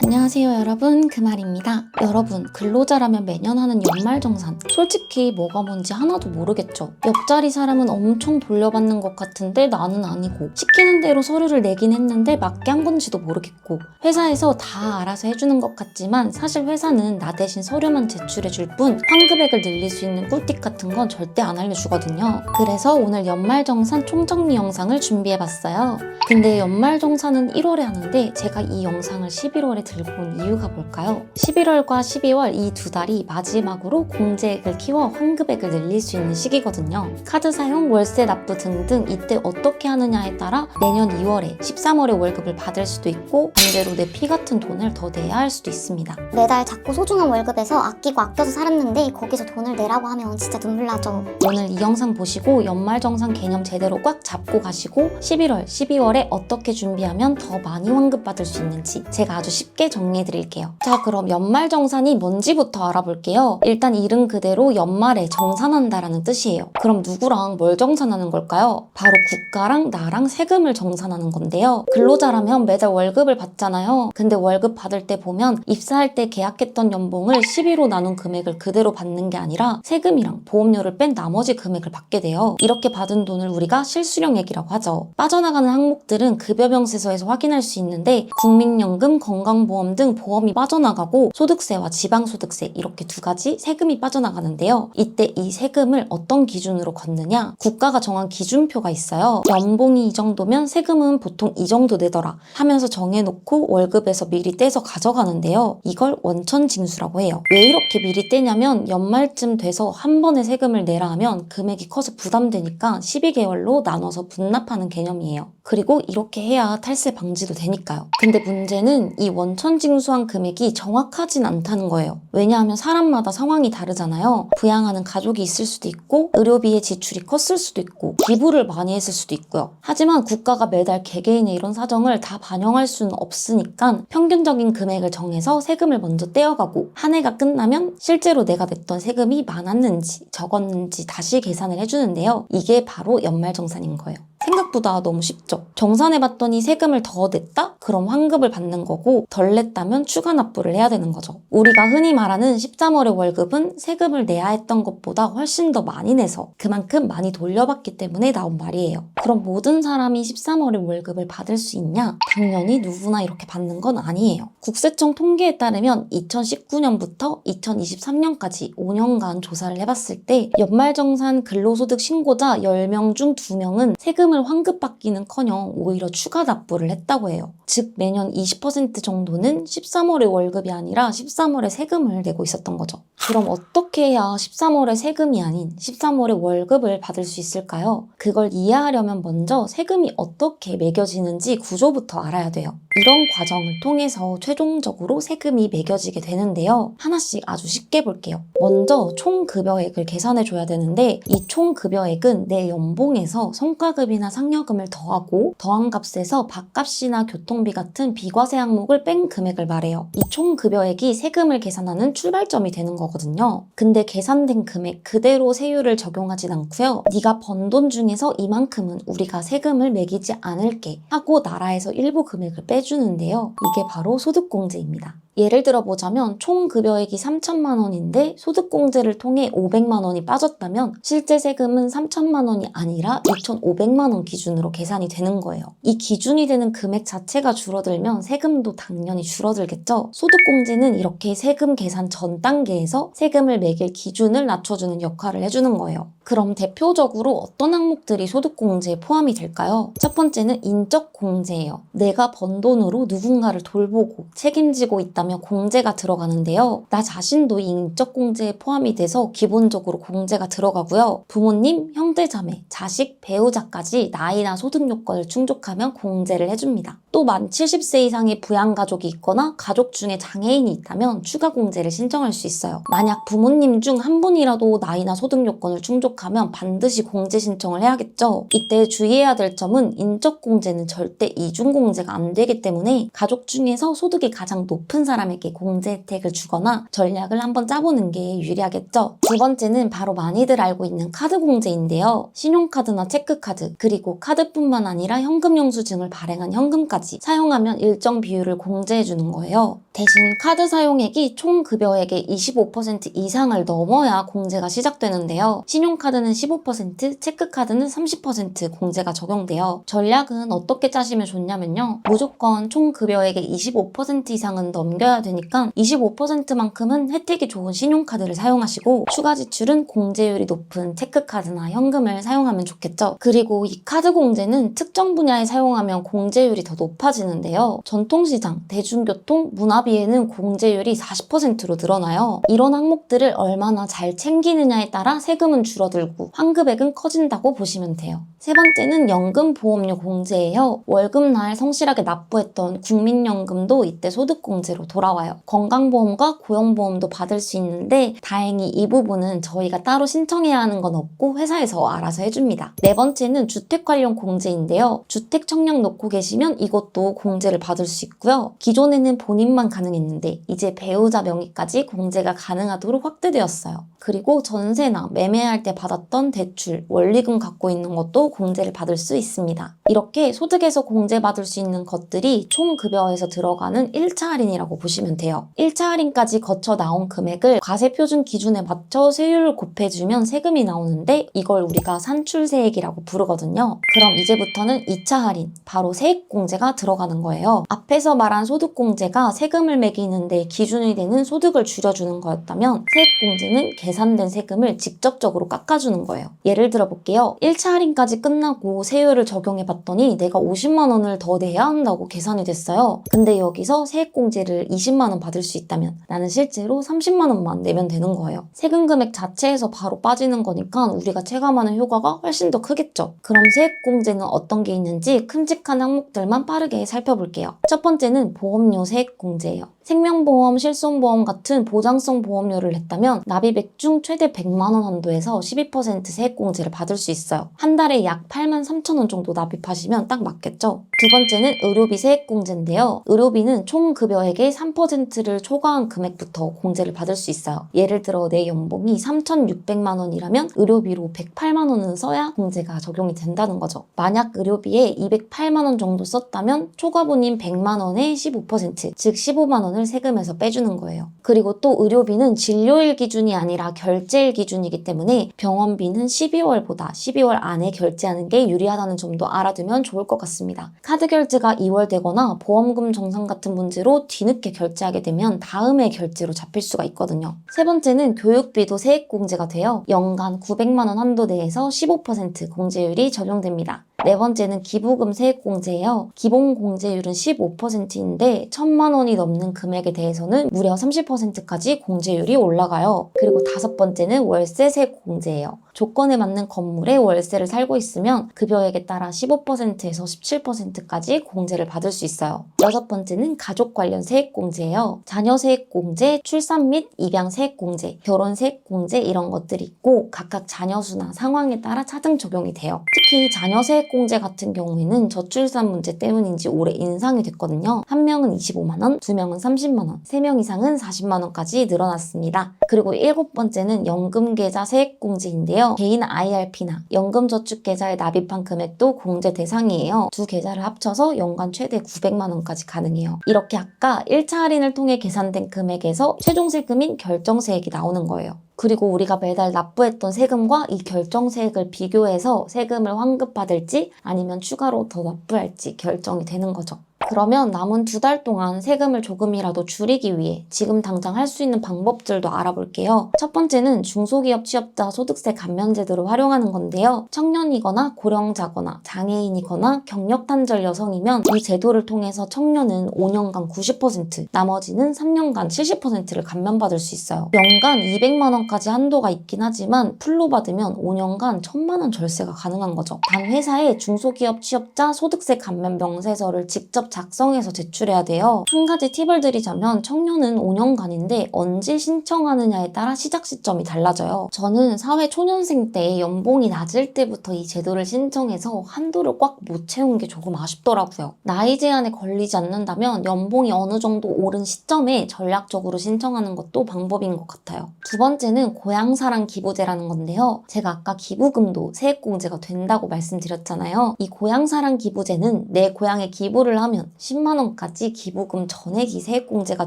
안녕하세요 여러분, 그말입니다. 여러분, 근로자라면 매년 하는 연말정산, 솔직히 뭐가 뭔지 하나도 모르겠죠. 옆자리 사람은 엄청 돌려받는 것 같은데 나는 아니고, 시키는 대로 서류를 내긴 했는데 맞게 한 건지도 모르겠고, 회사에서 다 알아서 해주는 것 같지만 사실 회사는 나 대신 서류만 제출해줄 뿐 환급액을 늘릴 수 있는 꿀팁 같은 건 절대 안 알려주거든요. 그래서 오늘 연말정산 총정리 영상을 준비해봤어요. 근데 연말정산은 1월에 하는데 제가 이 영상을 11월에 들고 온 이유가 뭘까요? 11월과 12월 이 두 달이 마지막으로 공제액을 키워 환급액을 늘릴 수 있는 시기거든요. 카드 사용, 월세 납부 등등 이때 어떻게 하느냐에 따라 내년 2월에 13월에 월급을 받을 수도 있고, 반대로 내 피 같은 돈을 더 내야 할 수도 있습니다. 매달 작고 소중한 월급에서 아끼고 아껴서 살았는데 거기서 돈을 내라고 하면 진짜 눈물 나죠. 오늘 이 영상 보시고 연말정산 개념 제대로 꽉 잡고 가시고 11월, 12월에 어떻게 준비하면 더 많이 환급받을 수 있는지 제가 아주 쉽게 정리해드릴게요. 자, 그럼 연말정산이 뭔지부터 알아볼게요. 일단 이름 그대로 연말에 정산한다라는 뜻이에요. 그럼 누구랑 뭘 정산하는 걸까요? 바로 국가랑 나랑 세금을 정산하는 건데요. 근로자라면 매달 월급을 받잖아요. 근데 월급 받을 때 보면 입사할 때 계약했던 연봉을 12로 나눈 금액을 그대로 받는 게 아니라 세금이랑 보험료를 뺀 나머지 금액을 받게 돼요. 이렇게 받은 돈을 우리가 실수령액이라고 하죠. 빠져나가는 항목들은 급여명세서에서 확인할 수 있는데, 국민연금, 건강보험 등 보험이 빠져나가고 소득세와 지방소득세 이렇게 두 가지 세금이 빠져나가는데요. 이때 이 세금을 어떤 기준으로 걷느냐? 국가가 정한 기준표가 있어요. 연봉이 이 정도면 세금은 보통 이 정도 내더라 하면서 정해놓고 월급에서 미리 떼서 가져가는데요. 이걸 원천징수라고 해요. 왜 이렇게 미리 떼냐면 연말쯤 돼서 한 번에 세금을 내라 하면 금액이 커서 부담되니까 12개월로 나눠서 분납하는 개념이에요. 그리고 이렇게 해야 탈세 방지도 되니까요. 근데 문제는 이 원천징수한 금액이 정확하진 않다는 거예요. 왜냐하면 사람마다 상황이 다르잖아요. 부양하는 가족이 있을 수도 있고, 의료비의 지출이 컸을 수도 있고, 기부를 많이 했을 수도 있고요. 하지만 국가가 매달 개개인의 이런 사정을 다 반영할 수는 없으니까 평균적인 금액을 정해서 세금을 먼저 떼어가고, 한 해가 끝나면 실제로 내가 냈던 세금이 많았는지 적었는지 다시 계산을 해주는데요. 이게 바로 연말정산인 거예요. 생각보다 너무 쉽죠? 정산해봤더니 세금을 더 냈다? 그럼 환급을 받는 거고, 덜 냈다면 추가 납부를 해야 되는 거죠. 우리가 흔히 말하는 13월의 월급은 세금을 내야 했던 것보다 훨씬 더 많이 내서 그만큼 많이 돌려받기 때문에 나온 말이에요. 그럼 모든 사람이 13월의 월급을 받을 수 있냐? 당연히 누구나 이렇게 받는 건 아니에요. 국세청 통계에 따르면 2019년부터 2023년까지 5년간 조사를 해봤을 때 연말정산 근로소득 신고자 10명 중 2명은 세금을 환급받기는커녕 오히려 추가 납부를 했다고 해요. 즉 매년 20% 정도는 13월의 월급이 아니라 13월에 세금을 내고 있었던 거죠. 그럼 어떻게 해야 13월의 세금이 아닌 13월의 월급을 받을 수 있을까요? 그걸 이해하려면 먼저 세금이 어떻게 매겨지는지 구조부터 알아야 돼요. 이런 과정을 통해서 최종적으로 세금이 매겨지게 되는데요. 하나씩 아주 쉽게 볼게요. 먼저 총급여액을 계산해줘야 되는데, 이 총급여액은 내 연봉에서 성과급이나 상여금을 더하고 더한 값에서 밥값이나 교통비 같은 비과세 항목을 뺀 금액을 말해요. 이 총급여액이 세금을 계산하는 출발점이 되는 거거든요. 근데 계산된 금액 그대로 세율을 적용하진 않고요. 네가 번 돈 중에서 이만큼은 우리가 세금을 매기지 않을게 하고 나라에서 일부 금액을 빼주는데요. 이게 바로 소득공제입니다. 예를 들어 보자면 총 급여액이 3천만 원인데 소득공제를 통해 500만 원이 빠졌다면 실제 세금은 3천만 원이 아니라 2,500만 원 기준으로 계산이 되는 거예요. 이 기준이 되는 금액 자체가 줄어들면 세금도 당연히 줄어들겠죠. 소득공제는 이렇게 세금 계산 전 단계에서 세금을 매길 기준을 낮춰주는 역할을 해주는 거예요. 그럼 대표적으로 어떤 항목들이 소득공제에 포함이 될까요? 첫 번째는 인적공제예요. 내가 번 돈으로 누군가를 돌보고 책임지고 있다면 공제가 들어가는데요. 나 자신도 이 인적공제에 포함이 돼서 기본적으로 공제가 들어가고요. 부모님, 형제자매, 자식, 배우자까지 나이나 소득 요건을 충족하면 공제를 해줍니다. 또 만 70세 이상의 부양가족이 있거나 가족 중에 장애인이 있다면 추가 공제를 신청할 수 있어요. 만약 부모님 중 한 분이라도 나이나 소득 요건을 충족하면 반드시 공제 신청을 해야겠죠. 이때 주의해야 될 점은 인적공제는 절대 이중공제가 안 되기 때문에 가족 중에서 소득이 가장 높은 사람 사람에게 공제 혜택을 주거나 전략을 한번 짜보는 게 유리하겠죠. 두 번째는 바로 많이들 알고 있는 카드 공제인데요. 신용카드나 체크카드, 그리고 카드뿐만 아니라 현금 영수증을 발행한 현금까지 사용하면 일정 비율을 공제해주는 거예요. 대신 카드 사용액이 총 급여액의 25% 이상을 넘어야 공제가 시작되는데요. 신용카드는 15%, 체크카드는 30% 공제가 적용돼요. 전략은 어떻게 짜시면 좋냐면요. 무조건 총 급여액의 25% 이상은 넘겨야 되니까 25%만큼은 혜택이 좋은 신용카드를 사용하시고 추가 지출은 공제율이 높은 체크카드나 현금을 사용하면 좋겠죠. 그리고 이 카드 공제는 특정 분야에 사용하면 공제율이 더 높아지는데요. 전통시장, 대중교통, 문화비에는 공제율이 40%로 늘어나요. 이런 항목들을 얼마나 잘 챙기느냐에 따라 세금은 줄어들고 환급액은 커진다고 보시면 돼요. 세 번째는 연금보험료 공제예요. 월급날 성실하게 납부했던 국민연금도 이때 소득공제로 돌아와요. 건강보험과 고용보험도 받을 수 있는데 다행히 이 부분은 저희가 따로 신청해야 하는 건 없고 회사에서 알아서 해줍니다. 네 번째는 주택 관련 공제인데요. 주택 청약 놓고 계시면 이것도 공제를 받을 수 있고요. 기존에는 본인만 가능했는데 이제 배우자 명의까지 공제가 가능하도록 확대되었어요. 그리고 전세나 매매할 때 받았던 대출, 원리금 갖고 있는 것도 공제를 받을 수 있습니다. 이렇게 소득에서 공제받을 수 있는 것들이 총 급여에서 들어가는 1차 할인이라고 보시면 돼요. 1차 할인까지 거쳐 나온 금액을 과세표준 기준에 맞춰 세율을 곱해주면 세금이 나오는데 이걸 우리가 산출세액이라고 부르거든요. 그럼 이제부터는 2차 할인, 바로 세액공제가 들어가는 거예요. 앞에서 말한 소득공제가 세금을 매기는데 기준이 되는 소득을 줄여주는 거였다면 세액공제는 계산된 세금을 직접적으로 깎아주는 거예요. 예를 들어 볼게요. 1차 할인까지 끝나고 세율을 적용해 봤더니 내가 50만 원을 더 내야 한다고 계산이 됐어요. 근데 여기서 세액공제를 20만 원 받을 수 있다면 나는 실제로 30만 원만 내면 되는 거예요. 세금 금액 자체에서 바로 빠지는 거니까 우리가 체감하는 효과가 훨씬 더 크겠죠. 그럼 세액공제는 어떤 게 있는지 큼직한 항목들만 빠르게 살펴볼게요. 첫 번째는 보험료 세액공제예요. 생명보험, 실손보험 같은 보장성 보험료를 냈다면 납입액 중 최대 100만 원 한도에서 12% 세액공제를 받을 수 있어요. 한 달에 약 8만 3천 원 정도 납입하시면 딱 맞겠죠? 두 번째는 의료비 세액공제인데요. 의료비는 총 급여액의 3%를 초과한 금액부터 공제를 받을 수 있어요. 예를 들어 내 연봉이 3,600만 원이라면 의료비로 108만 원은 써야 공제가 적용이 된다는 거죠. 만약 의료비에 208만 원 정도 썼다면 초과분인 100만 원의 15%, 즉 15만 원 을 세금에서 빼주는 거예요. 그리고 또 의료비는 진료일 기준이 아니라 결제일 기준이기 때문에 병원비는 12월보다 12월 안에 결제하는 게 유리하다는 점도 알아두면 좋을 것 같습니다. 카드 결제가 2월 되거나 보험금 정산 같은 문제로 뒤늦게 결제하게 되면 다음에 결제로 잡힐 수가 있거든요. 세 번째는 교육비도 세액공제가 돼요. 연간 900만 원 한도 내에서 15% 공제율이 적용됩니다. 네 번째는 기부금 세액공제예요. 기본 공제율은 15%인데 1,000만 원이 넘는 금액에 대해서는 무려 30%까지 공제율이 올라가요. 그리고 다섯 번째는 월세 세액공제예요. 조건에 맞는 건물에 월세를 살고 있으면 급여액에 따라 15%에서 17%까지 공제를 받을 수 있어요. 여섯 번째는 가족 관련 세액공제예요. 자녀 세액공제, 출산 및 입양 세액공제, 결혼 세액공제 이런 것들이 있고 각각 자녀 수나 상황에 따라 차등 적용이 돼요. 특히 자녀 세액공제 같은 경우에는 저출산 문제 때문인지 올해 인상이 됐거든요. 한 명은 25만 원, 두 명은 30만 원, 3명 이상은 40만 원까지 늘어났습니다. 그리고 일곱 번째는 연금계좌 세액공제인데요. 개인 IRP나 연금저축계좌에 납입한 금액도 공제 대상이에요. 두 계좌를 합쳐서 연간 최대 900만 원까지 가능해요. 이렇게 아까 1차 할인을 통해 계산된 금액에서 최종 세금인 결정세액이 나오는 거예요. 그리고 우리가 매달 납부했던 세금과 이 결정세액을 비교해서 세금을 환급받을지 아니면 추가로 더 납부할지 결정이 되는 거죠. 그러면 남은 2달 동안 세금을 조금이라도 줄이기 위해 지금 당장 할 수 있는 방법들도 알아볼게요. 첫 번째는 중소기업 취업자 소득세 감면 제도를 활용하는 건데요. 청년이거나 고령자거나 장애인이거나 경력단절 여성이면 이 제도를 통해서 청년은 5년간 90%, 나머지는 3년간 70%를 감면받을 수 있어요. 연간 200만 원까지 한도가 있긴 하지만 풀로 받으면 5년간 1,000만 원 절세가 가능한 거죠. 단 회사에 중소기업 취업자 소득세 감면 명세서를 직접 작성해서 제출해야 돼요. 한 가지 팁을 드리자면 청년은 5년간인데 언제 신청하느냐에 따라 시작 시점이 달라져요. 저는 사회 초년생 때 연봉이 낮을 때부터 이 제도를 신청해서 한도를 꽉 못 채운 게 조금 아쉽더라고요. 나이 제한에 걸리지 않는다면 연봉이 어느 정도 오른 시점에 전략적으로 신청하는 것도 방법인 것 같아요. 두 번째는 고향사랑 기부제라는 건데요. 제가 아까 기부금도 세액공제가 된다고 말씀드렸잖아요. 이 고향사랑 기부제는 내 고향에 기부를 하면 10만 원까지 기부금 전액이 세액공제가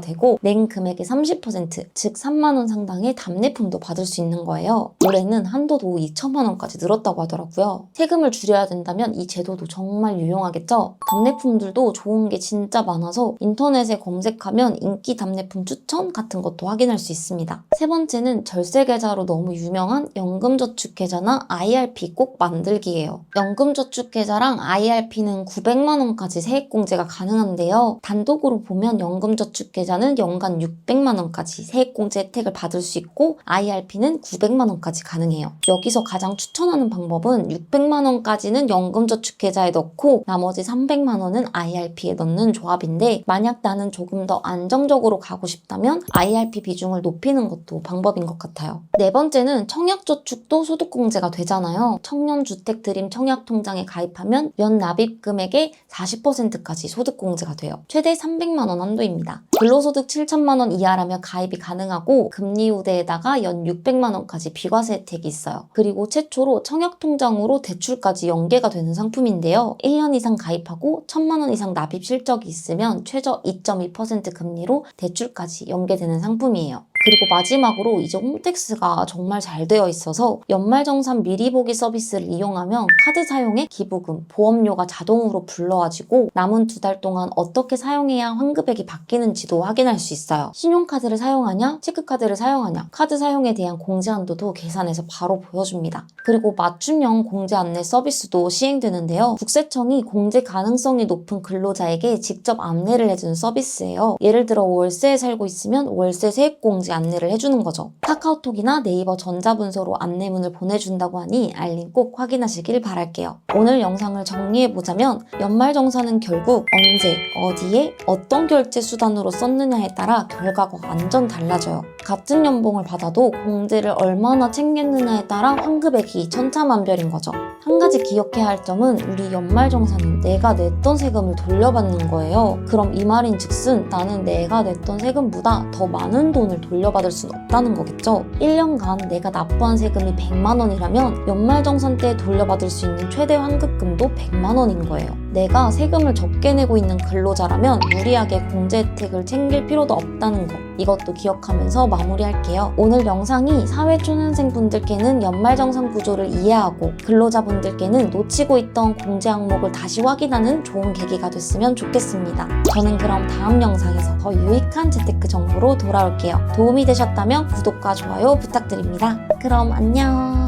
되고 낸 금액의 30%, 즉 3만 원 상당의 답례품도 받을 수 있는 거예요. 올해는 한도도 2천만 원까지 늘었다고 하더라고요. 세금을 줄여야 된다면 이 제도도 정말 유용하겠죠? 답례품들도 좋은 게 진짜 많아서 인터넷에 검색하면 인기 답례품 추천 같은 것도 확인할 수 있습니다. 세 번째는 절세계좌로 너무 유명한 연금저축계좌나 IRP 꼭 만들기예요. 연금저축계좌랑 IRP는 900만 원까지 세액공제가 가능한데요. 단독으로 보면 연금저축계좌는 연간 600만 원까지 세액공제 혜택을 받을 수 있고 IRP는 900만 원까지 가능해요. 여기서 가장 추천하는 방법은 600만 원까지는 연금저축계좌에 넣고 나머지 300만 원은 IRP에 넣는 조합인데 만약 나는 조금 더 안정적으로 가고 싶다면 IRP 비중을 높이는 것도 방법인 것 같아요. 네 번째는 청약저축도 소득공제가 되잖아요. 청년주택드림 청약통장에 가입하면 연 납입금액의 40%까지 소득공제가 돼요. 최대 300만 원 한도입니다. 근로소득 7천만 원 이하라면 가입이 가능하고 금리 우대에다가 연 600만 원까지 비과세 혜택이 있어요. 그리고 최초로 청약통장으로 대출까지 연계가 되는 상품인데요. 1년 이상 가입하고 1,000만 원 이상 납입 실적이 있으면 최저 2.2% 금리로 대출까지 연계되는 상품이에요. 그리고 마지막으로 이제 홈택스가 정말 잘 되어 있어서 연말정산 미리 보기 서비스를 이용하면 카드 사용에 기부금, 보험료가 자동으로 불러와지고 남은 2달 동안 어떻게 사용해야 환급액이 바뀌는지도 확인할 수 있어요. 신용카드를 사용하냐, 체크카드를 사용하냐, 카드 사용에 대한 공제 한도도 계산해서 바로 보여줍니다. 그리고 맞춤형 공제 안내 서비스도 시행되는데요. 국세청이 공제 가능성이 높은 근로자에게 직접 안내를 해주는 서비스예요. 예를 들어 월세에 살고 있으면 월세 세액공제 안내를 해주는 거죠. 카카오톡이나 네이버 전자문서로 안내문을 보내준다고 하니 알림 꼭 확인하시길 바랄게요. 오늘 영상을 정리해보자면 연말정산은 결국 언제, 어디에, 어떤 결제 수단으로 썼느냐에 따라 결과가 완전 달라져요. 같은 연봉을 받아도 공제를 얼마나 챙겼느냐에 따라 환급액이 천차만별인 거죠. 한 가지 기억해야 할 점은 우리 연말정산은 내가 냈던 세금을 돌려받는 거예요. 그럼 이 말인 즉슨 나는 내가 냈던 세금보다 더 많은 돈을 돌려받을 순 없다는 거겠죠. 1년간 내가 납부한 세금이 100만 원이라면 연말정산 때 돌려받을 수 있는 최대 환급금도 100만 원인 거예요. 내가 세금을 적게 내고 있는 근로자라면 무리하게 공제 혜택을 챙길 필요도 없다는 거. 이것도 기억하면서 마무리할게요. 오늘 영상이 사회초년생 분들께는 연말정산 구조를 이해하고 근로자분들께는 놓치고 있던 공제 항목을 다시 확인하는 좋은 계기가 됐으면 좋겠습니다. 저는 그럼 다음 영상에서 더 유익한 재테크 정보로 돌아올게요. 도움이 되셨다면 구독과 좋아요 부탁드립니다. 그럼 안녕.